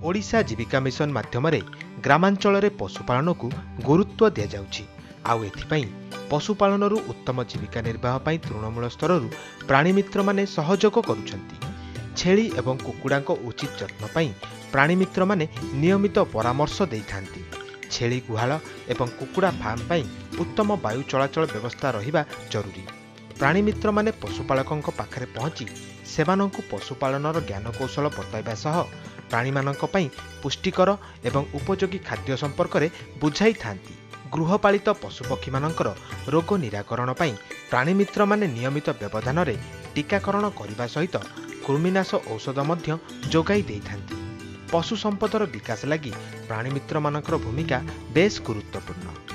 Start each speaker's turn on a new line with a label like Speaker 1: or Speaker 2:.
Speaker 1: ओडिशा जीविका mission माध्यम ग्रामांचल पशुपालन को गुरुत्व दि जाउछि। आउ एथिपाई पशुपालन उत्तम जीविका निर्वाह पाई तृणमूल स्तर प्राणीमित्र माने सहयोग करुछंती। छेली एवं कुकुड़ांक उचित जत्न पाई प्राणीमित्र माने नियमित परामर्श देइथांती। छेली गुहाल एवं कुकुड़ा फार्म पाई उत्तम वायु चलाचल व्यवस्था रहिबा जरूरी। प्राणीमित्र माने पशुपालकंक पाखरे पहुंची सेमानंकु पशुपालनर ज्ञान कौशल बतैबा सह प्राणीमानंक पई पुष्टिकर एवं उपयोगी खाद्य संपर्क में बुझाई थांती। गृहपालित पशुपक्षी मानकर रोग निराकरण पई प्राणीमित्र माने नियमित व्यवधान रे टीकाकरण करने सहित कृमिनाश औषध मध्य जोगाई देइथांती। पशु संपदर विकास लगी प्राणीमित्र मानकर भूमिका बेस गुरुत्वपूर्ण।